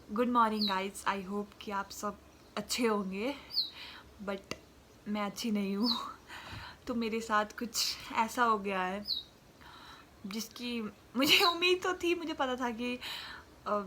Good morning guys. I hope कि आप सब अच्छे होंगे, बट मैं अच्छी नहीं हूँ। तो मेरे साथ कुछ ऐसा हो गया है जिसकी मुझे उम्मीद तो थी, मुझे पता था कि अ,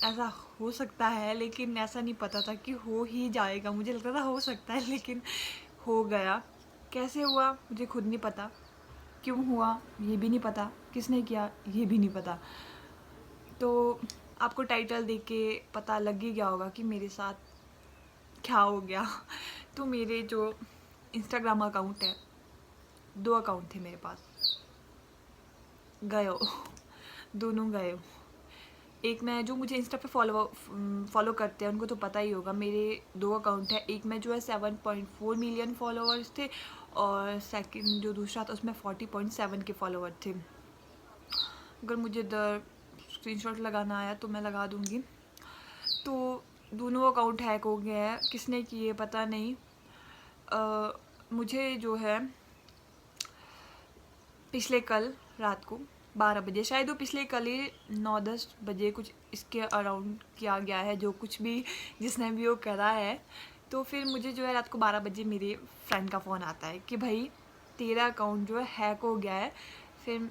ऐसा हो सकता है, लेकिन ऐसा नहीं पता था कि हो ही जाएगा। मुझे लगता था हो सकता है, लेकिन हो गया। कैसे हुआ मुझे खुद नहीं पता, क्यों हुआ ये भी नहीं पता, किसने किया ये भी नहीं पता। तो आपको टाइटल देख के पता लग ही गया होगा कि मेरे साथ क्या हो गया। तो मेरे जो इंस्टाग्राम अकाउंट है, 2 अकाउंट थे मेरे पास, गए दोनों गए। एक मैं जो मुझे इंस्टा पे फॉलो करते हैं उनको तो पता ही होगा, मेरे 2 अकाउंट है। एक में जो है 7.4 मिलियन फॉलोअर्स थे, और सेकंड जो दूसरा था उसमें 40.7 के फॉलोअर थे। अगर मुझे स्क्रीनशॉट लगाना आया तो मैं लगा दूंगी। तो दोनों अकाउंट हैक हो गए हैं, किसने किए पता नहीं। मुझे जो है पिछले कल रात को 12 बजे, शायद वो पिछले कल ही 9-10 बजे कुछ इसके अराउंड किया गया है, जो कुछ भी जिसने भी वो करा है। तो फिर मुझे जो है रात को 12 बजे मेरे फ्रेंड का फ़ोन आता है कि भाई तेरा अकाउंट जो है हैक हो गया है। फिर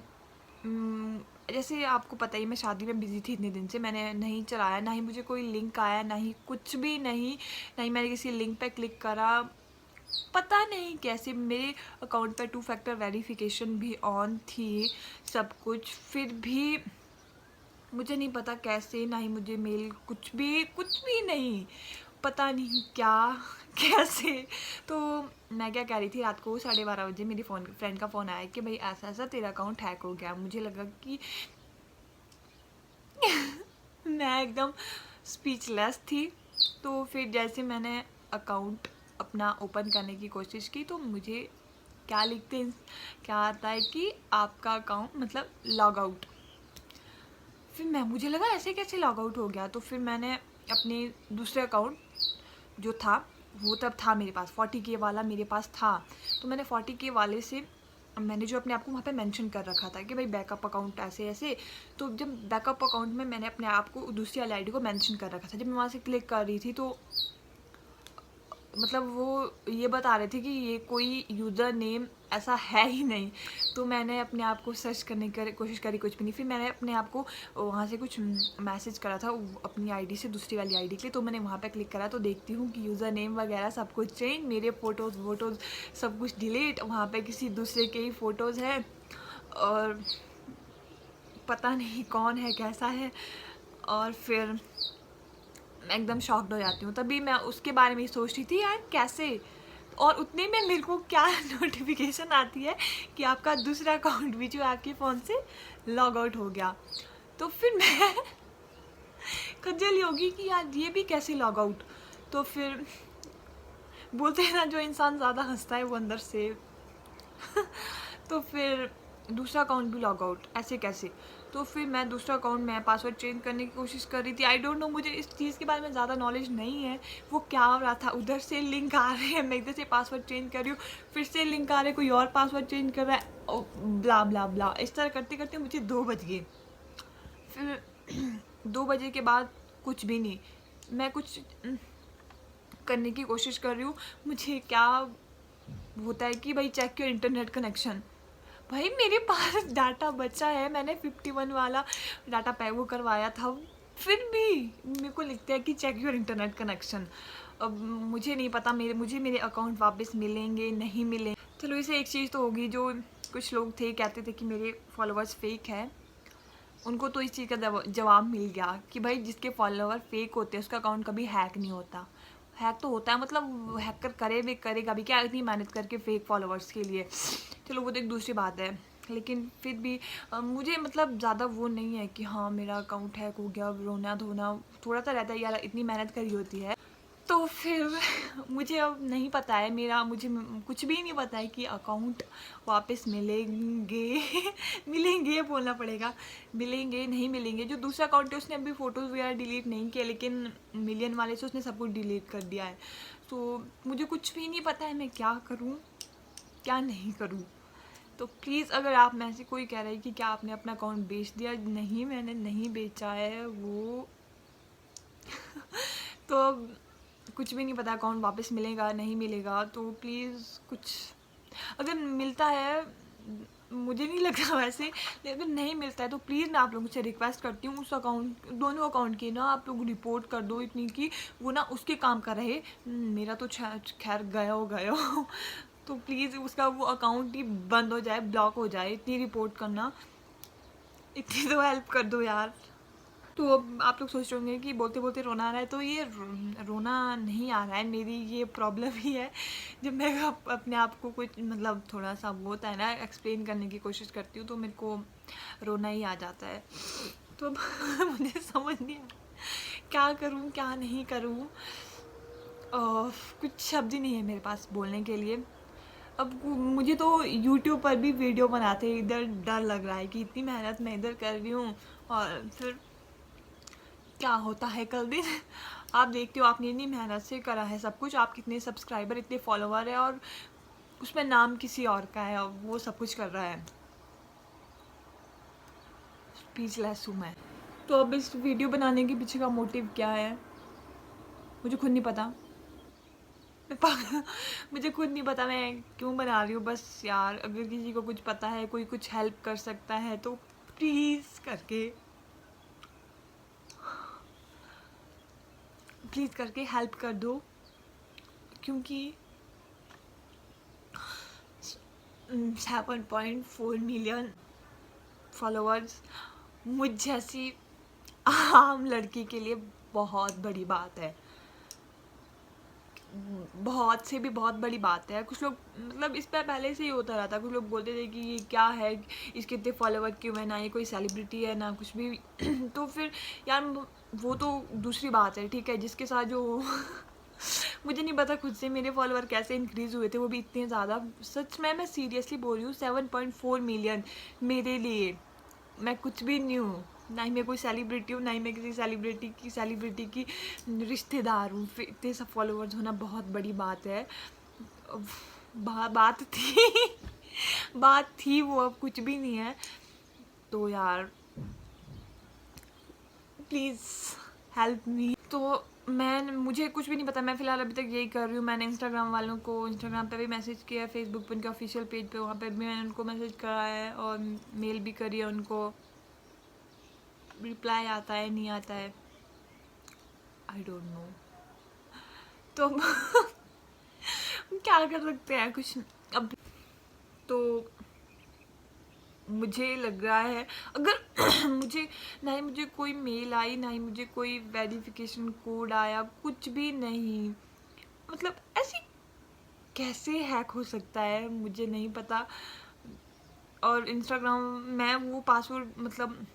जैसे आपको पता ही, मैं शादी में बिज़ी थी इतने दिन से, मैंने नहीं चलाया, ना ही मुझे कोई लिंक आया, ना ही कुछ भी नहीं, ना ही मैंने किसी लिंक पे क्लिक करा। पता नहीं कैसे मेरे अकाउंट पे 2 फैक्टर वेरिफिकेशन भी ऑन थी, सब कुछ, फिर भी मुझे नहीं पता कैसे, ना ही मुझे मेल, कुछ भी नहीं, पता नहीं क्या कैसे। तो मैं क्या कह रही थी, रात को 12:30 बजे मेरी फ्रेंड का फ़ोन आया कि भाई ऐसा ऐसा तेरा अकाउंट हैक हो गया। मुझे लगा कि मैं एकदम स्पीचलेस थी। तो फिर जैसे मैंने अकाउंट अपना ओपन करने की कोशिश की, तो मुझे क्या लिखते हैं, क्या आता है कि आपका अकाउंट मतलब लॉग आउट। फिर मुझे लगा ऐसे कैसे लॉग आउट हो गया। तो फिर मैंने अपने दूसरे अकाउंट जो था, वो तब था मेरे पास 40K वाला मेरे पास था। तो मैंने 40K वाले से मैंने जो अपने आप को वहाँ पे मेंशन कर रखा था कि भाई बैकअप अकाउंट ऐसे ऐसे। तो जब बैकअप अकाउंट में मैंने अपने आप को दूसरी वाली आईडी को मेंशन कर रखा था, जब मैं वहाँ से क्लिक कर रही थी तो मतलब वो ये बता रहे थे कि ये कोई यूज़र नेम ऐसा है ही नहीं। तो मैंने अपने आप को सर्च करने की कोशिश करी, कुछ भी नहीं। फिर मैंने अपने आप को वहाँ से कुछ मैसेज करा था अपनी आईडी से दूसरी वाली आईडी के लिए। तो मैंने वहाँ पे क्लिक करा तो देखती हूँ कि यूज़र नेम वगैरह सब कुछ चेंज, मेरे फ़ोटोज़ वोटोज़ सब कुछ डिलीट, वहाँ पे किसी दूसरे के ही फ़ोटोज़ हैं, और पता नहीं कौन है कैसा है। और फिर मैं एकदम शॉक्ड हो जाती हूँ। तभी मैं उसके बारे में सोच रही थी, यार कैसे। और उतने में मेरे को क्या नोटिफिकेशन आती है कि आपका दूसरा अकाउंट भी जो आपके फ़ोन से लॉग आउट हो गया। तो फिर मैं खज्जल होगी कि यार ये भी कैसे लॉग आउट। तो फिर बोलते हैं ना, जो इंसान ज़्यादा हंसता है वो अंदर से तो फिर दूसरा अकाउंट भी लॉग आउट, ऐसे कैसे। तो फिर मैं दूसरा अकाउंट में पासवर्ड चेंज करने की कोशिश कर रही थी। आई डोंट नो, मुझे इस चीज़ के बारे में ज़्यादा नॉलेज नहीं है वो क्या हो रहा था। उधर से लिंक आ रहे हैं, मैं इधर से पासवर्ड चेंज कर रही हूँ, फिर से लिंक आ रहे हैं, कोई और पासवर्ड चेंज कर रहा है, ब्ला ब्ला ब्ला। इस तरह करते करते मुझे 2 बज गए। फिर 2 बजे के बाद कुछ भी नहीं, मैं कुछ करने की कोशिश कर रही हूँ। मुझे क्या होता है कि भाई चेक योर इंटरनेट कनेक्शन। भाई मेरे पास डाटा बचा है, मैंने 51 वाला डाटा पैक वो करवाया था, फिर भी मेरे को लिखता है कि चेक योर इंटरनेट कनेक्शन। अब मुझे नहीं पता मुझे मेरे अकाउंट वापस मिलेंगे नहीं मिलेंगे। चलो इसे एक चीज़ तो होगी, जो कुछ लोग थे कहते थे कि मेरे फॉलोअर्स फेक हैं, उनको तो इस चीज़ का जवाब मिल गया कि भाई जिसके फॉलोअर फेक होते हैं उसका अकाउंट कभी हैक नहीं होता। हैक तो होता है, मतलब हैकर करेगा भी क्या इतनी मेहनत करके फेक फॉलोअर्स के लिए। चलो वो तो एक दूसरी बात है, लेकिन फिर भी मुझे मतलब ज़्यादा वो नहीं है कि हाँ मेरा अकाउंट हैक हो गया, रोना धोना थोड़ा सा रहता है यार, इतनी मेहनत करी होती है। तो फिर मुझे अब नहीं पता है, मुझे कुछ भी नहीं पता है कि अकाउंट वापस मिलेंगे मिलेंगे ये बोलना पड़ेगा, मिलेंगे नहीं मिलेंगे। जो दूसरा अकाउंट है उसने अभी फ़ोटोज़ वगैरह डिलीट नहीं किया, लेकिन मिलियन वाले से उसने सब कुछ डिलीट कर दिया है। तो मुझे कुछ भी नहीं पता है मैं क्या करूँ क्या नहीं करूँ। तो प्लीज़, अगर आप में से कोई कह रहा है कि क्या आपने अपना अकाउंट बेच दिया, नहीं मैंने नहीं बेचा है वो अब कुछ भी नहीं पता अकाउंट वापस मिलेगा नहीं मिलेगा, तो प्लीज़ कुछ अगर मिलता है, मुझे नहीं लगता वैसे, लेकिन अगर नहीं मिलता है तो प्लीज़ मैं आप लोगों से रिक्वेस्ट करती हूँ उस अकाउंट, दोनों अकाउंट की ना आप लोग रिपोर्ट कर दो, इतनी कि वो ना उसके काम का रहे। मेरा तो खैर गया हो तो प्लीज़ उसका वो अकाउंट ही बंद हो जाए, ब्लॉक हो जाए, इतनी रिपोर्ट करना, इतनी तो हेल्प कर दो यार। तो अब आप लोग सोच रहे होंगे कि बोलते बोलते रोना आ रहा है, तो ये रोना नहीं आ रहा है, मेरी ये प्रॉब्लम ही है। जब मैं अपने आप को कुछ मतलब थोड़ा सा वो होता है ना, एक्सप्लेन करने की कोशिश करती हूँ, तो मेरे को रोना ही आ जाता है। तो अब मुझे समझ नहीं आ क्या करूँ क्या नहीं करूँ, कुछ शब्द ही नहीं है मेरे पास बोलने के लिए। अब मुझे तो YouTube पर भी वीडियो बनाते इधर डर लग रहा है कि इतनी मेहनत मैं इधर कर रही हूँ और फिर क्या होता है कल दिन। आप देखते हो आपने इतनी मेहनत से करा है सब कुछ, आप कितने सब्सक्राइबर इतने फॉलोवर है और उसमें नाम किसी और का है और वो सब कुछ कर रहा है। स्पीचलेस हूँ मैं। तो अब इस वीडियो बनाने के पीछे का मोटिव क्या है मुझे खुद नहीं पता। मुझे खुद नहीं पता मैं क्यों बना रही हूँ। बस यार अगर किसी को कुछ पता है, कोई कुछ हेल्प कर सकता है तो प्लीज़ करके हेल्प कर दो, क्योंकि 7.4 मिलियन फॉलोअर्स मुझ जैसी आम लड़की के लिए बहुत बड़ी बात है, बहुत से भी बहुत बड़ी बात है। कुछ लोग मतलब इस पर पहले से ही होता रहता, कुछ लोग बोलते थे कि ये क्या है, इसके इतने फॉलोवर क्यों है, ना ये कोई सेलिब्रिटी है ना कुछ भी। तो फिर यार वो तो दूसरी बात है, ठीक है, जिसके साथ जो मुझे नहीं पता खुद से मेरे फॉलोवर कैसे इंक्रीज़ हुए थे, वो भी इतने ज़्यादा। सच में मैं सीरियसली बोल रही हूँ, 7.4 मिलियन मेरे लिए, मैं कुछ भी नहीं हूँ, ना ही मैं कोई सेलिब्रिटी हूँ, ना ही मैं किसी सेलिब्रिटी की रिश्तेदार हूँ। फिर इतने सब फॉलोअर्स होना बहुत बड़ी बात है। बात थी बात थी वो, अब कुछ भी नहीं है। तो यार प्लीज़ हेल्प मी। तो मुझे कुछ भी नहीं पता, मैं फ़िलहाल अभी तक यही कर रही हूँ। मैंने इंस्टाग्राम वालों को इंस्टाग्राम पे भी मैसेज किया है, फेसबुक पे उनके ऑफिशियल पेज पे, वहाँ पे भी मैंने उनको मैसेज करा है और मेल भी करी है उनको। रिप्लाई आता है नहीं आता है, आई डोंट नो। तो क्या कर सकते हैं, कुछ अब तो मुझे लग रहा है अगर ना ही मुझे कोई मेल आई, ना ही मुझे कोई वेरिफिकेशन कोड आया, कुछ भी नहीं। मतलब ऐसी कैसे हैक हो सकता है मुझे नहीं पता। और इंस्टाग्राम मैं वो पासवर्ड मतलब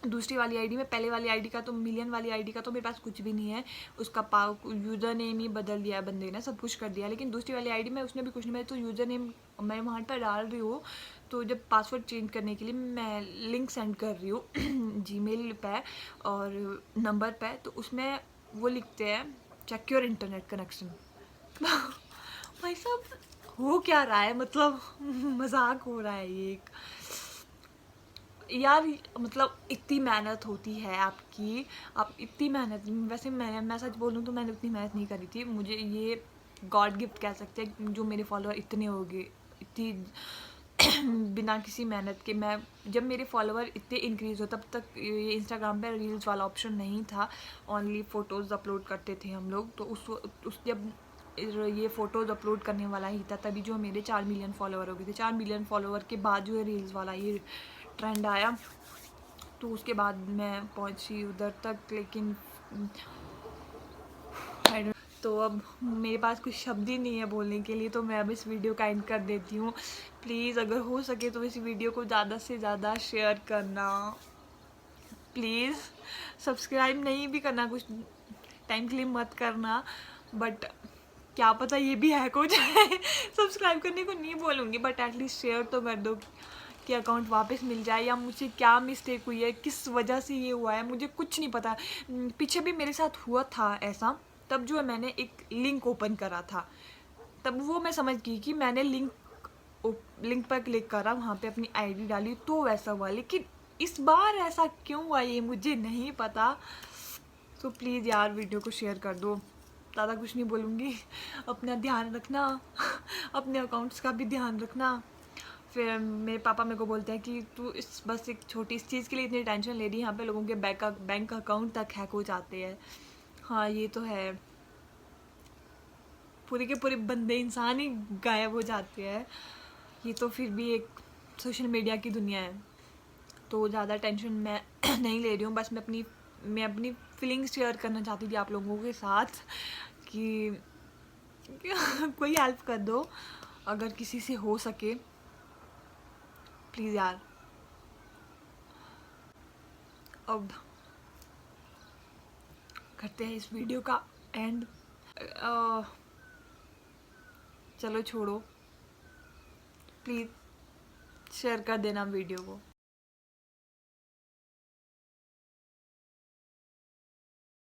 दूसरी वाली आईडी में, पहले वाली आईडी का तो मिलियन वाली आईडी का तो मेरे पास कुछ भी नहीं है, उसका यूज़र नेम ही बदल दिया है बंदे ने, सब कुछ कर दिया। लेकिन दूसरी वाली आईडी में उसने भी कुछ नहीं, मैं तो यूज़र नेम मैं वहाँ पर डाल रही हूँ। तो जब पासवर्ड चेंज करने के लिए मैं लिंक सेंड कर रही हूँ जीमेल पे और नंबर पे, तो उसमें वो लिखते हैं चेक योर इंटरनेट कनेक्शन। भाई साहब हो क्या रहा है, मतलब मजाक हो रहा है ये एक यार। मतलब इतनी मेहनत होती है आपकी, आप इतनी मेहनत, वैसे मैं सच बोलूँ तो मैंने उतनी मेहनत नहीं करी थी। मुझे ये गॉड गिफ्ट कह सकते हैं जो मेरे फॉलोअर इतने हो गए, इतनी बिना किसी मेहनत के। मैं जब मेरे फॉलोअर इतने इंक्रीज़ हो तब तक ये इंस्टाग्राम पे रील्स वाला ऑप्शन नहीं था, ओनली फ़ोटोज़ अपलोड करते थे हम लोग। तो उस जब ये फ़ोटोज़ अपलोड करने वाला ही था तभी जो मेरे 4 मिलियन फॉलोअर हो गए थे। 4 मिलियन फॉलोअर के बाद जो है रील्स वाला ये ट्रेंड आया, तो उसके बाद मैं पहुंची उधर तक। लेकिन तो अब मेरे पास कुछ शब्द ही नहीं है बोलने के लिए, तो मैं अब इस वीडियो का एंड कर देती हूँ। प्लीज़ अगर हो सके तो इस वीडियो को ज़्यादा से ज़्यादा शेयर करना, प्लीज़। सब्सक्राइब नहीं भी करना, कुछ टाइम के लिए मत करना, बट क्या पता ये भी हैक हो जाए। सब्सक्राइब करने को नहीं बोलूँगी, बट एटलीस्ट शेयर तो कर दो कि अकाउंट वापस मिल जाए, या मुझे क्या मिस्टेक हुई है, किस वजह से ये हुआ है, मुझे कुछ नहीं पता। पीछे भी मेरे साथ हुआ था ऐसा, तब जो है मैंने एक लिंक ओपन करा था, तब वो मैं समझ गई कि मैंने लिंक पर क्लिक करा, वहाँ पे अपनी आईडी डाली तो वैसा हुआ। लेकिन इस बार ऐसा क्यों हुआ ये मुझे नहीं पता। तो प्लीज़ यार वीडियो को शेयर कर दो, ज़्यादा कुछ नहीं बोलूँगी। अपना ध्यान रखना, अपने अकाउंट्स का भी ध्यान रखना। फिर मेरे पापा मेरे को बोलते हैं कि तू इस बस एक छोटी इस चीज़ के लिए इतनी टेंशन ले रही है, यहाँ पे लोगों के बैंक अकाउंट तक हैक हो जाते हैं। हाँ ये तो है, पूरे के पूरे बंदे इंसान ही गायब हो जाते हैं। ये तो फिर भी एक सोशल मीडिया की दुनिया है, तो ज़्यादा टेंशन मैं नहीं ले रही हूँ। बस मैं अपनी फीलिंग्स शेयर करना चाहती थी आप लोगों के साथ कि कोई हेल्प कर दो अगर किसी से हो सके, प्लीज़ यार। अब करते हैं इस वीडियो का एंड। चलो छोड़ो, प्लीज़ शेयर कर देना वीडियो को।